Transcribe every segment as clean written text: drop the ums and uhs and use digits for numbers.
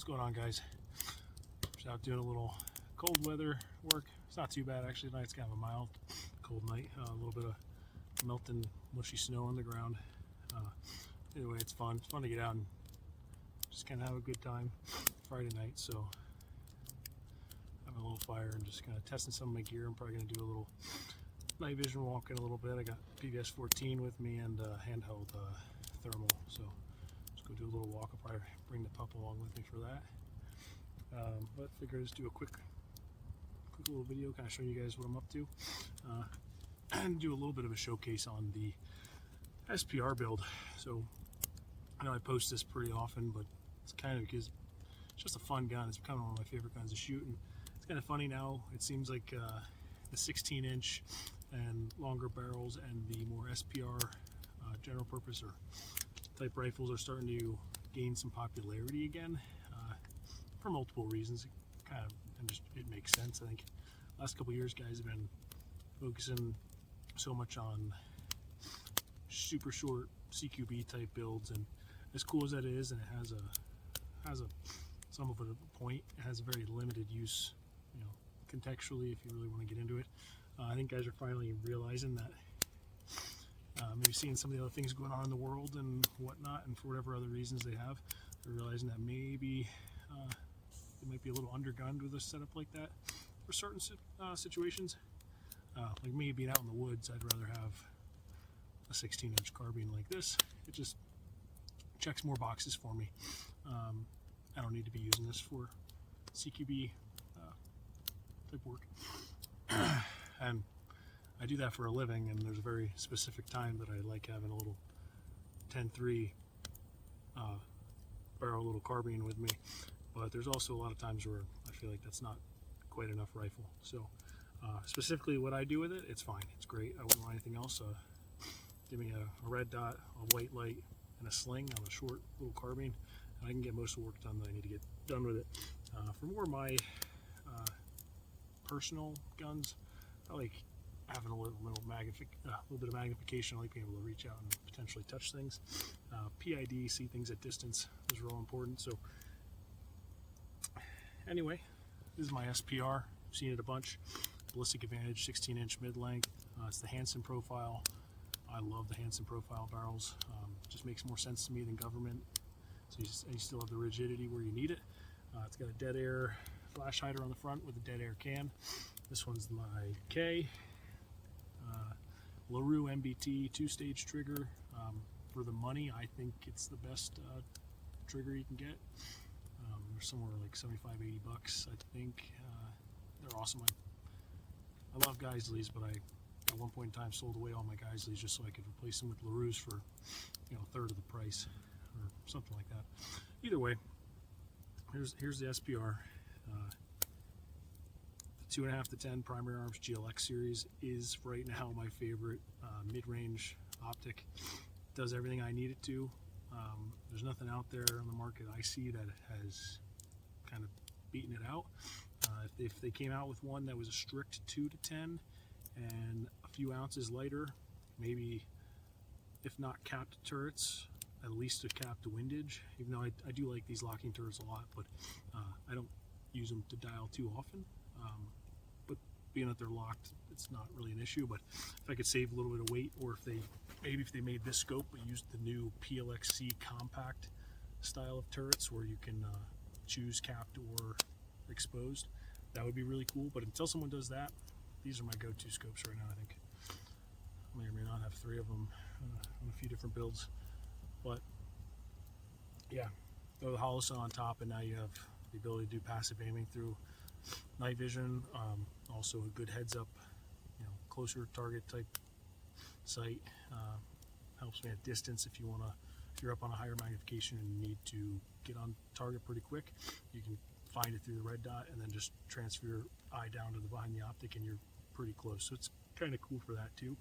What's going on, guys? Just out doing a little cold weather work. It's not too bad actually. Tonight's kind of a mild cold night. A little bit of melting mushy snow on the ground. Anyway, it's fun. It's fun to get out and just kind of have a good time Friday night. So having a little fire and just kind of testing some of my gear. I'm probably going to do a little night vision walking a little bit. I got PVS 14 with me and handheld thermal. So let's go do a little walk. I'll probably bring the pup along with me for that. But I figured just do a quick little video, kind of showing you guys what I'm up to, and do a little bit of a showcase on the SPR build. So I know I post this pretty often, but it's kind of because it's just a fun gun. It's become one of my favorite guns to shoot, and it's kind of funny now. It seems like the 16-inch and longer barrels and the more SPR general purpose or type rifles are starting to gain some popularity again, for multiple reasons. It makes sense. I think last couple years guys have been focusing so much on super short CQB type builds, and as cool as that is, and it has a some of a point, it has a very limited use, contextually, if you really want to get into it. I think guys are finally realizing that, maybe seeing some of the other things going on in the world and whatnot, and for whatever other reasons they have, they're realizing that maybe they might be a little undergunned with a setup like that for certain situations. Like me being out in the woods, I'd rather have a 16-inch carbine like this. It just checks more boxes for me. I don't need to be using this for CQB type work. And I do that for a living, and there's a very specific time that I like having a little 10-3 barrel little carbine with me. But there's also a lot of times where I feel like that's not quite enough rifle. So specifically what I do with it, it's fine. It's great. I wouldn't want anything else. Give me a red dot, a white light, and a sling on a short little carbine, and I can get most of the work done that I need to get done with it. For more of my personal guns, I like having a little bit of magnification. I like being able to reach out and potentially touch things. PID, see things at distance, is real important. So anyway, this is my SPR. I've seen it a bunch. Ballistic Advantage 16-inch mid-length. It's the Hansen profile. I love the Hansen profile barrels. Just makes more sense to me than government. So you still have the rigidity where you need it. It's got a dead air flash hider on the front with a dead air can. This one's my K. LaRue MBT 2-stage trigger. For the money, I think it's the best trigger you can get. They're somewhere like 75, 80 bucks, I think. They're awesome. I love Geisleys, but I at one point in time sold away all my Geisleys just so I could replace them with LaRue's for a third of the price or something like that. Either way, here's the SPR. The 2.5 to 10 Primary Arms GLX series is right now my favorite mid-range optic. It does everything I need it to. There's nothing out there on the market I see that has kind of beaten it out. If they came out with one that was a strict 2 to 10 and a few ounces lighter, maybe if not capped turrets, at least a capped windage. Even though I do like these locking turrets a lot, but I don't use them to dial too often. But being that they're locked, it's not really an issue. But if I could save a little bit of weight, or if they made this scope but used the new PLXC compact style of turrets where you can choose capped or exposed, that would be really cool. But until someone does that, these are my go-to scopes right now. I think I may or may not have 3 of them on a few different builds. But yeah, throw the hollow cell on top, and now you have the ability to do passive aiming through night vision. Also a good heads up, closer target type sight. Helps me at distance if you're up on a higher magnification and you need to get on target pretty quick. You can find it through the red dot and then just transfer your eye down to behind the optic and you're pretty close. So it's kind of cool for that too.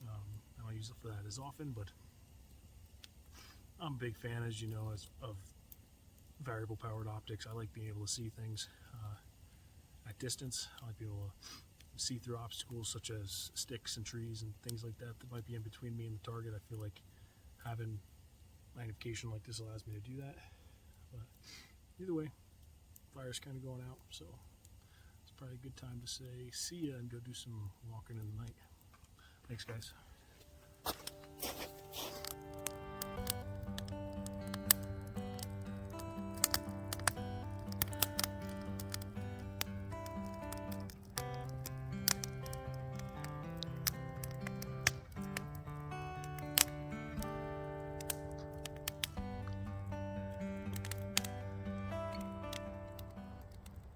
I don't use it for that as often, but I'm a big fan, as you know, of variable powered optics. I like being able to see things at distance. I like being able to see through obstacles such as sticks and trees and things like that might be in between me and the target. I feel like having magnification like this allows me to do that. But either way, fire's kind of going out, so it's probably a good time to say see ya and go do some walking in the night. Thanks, guys.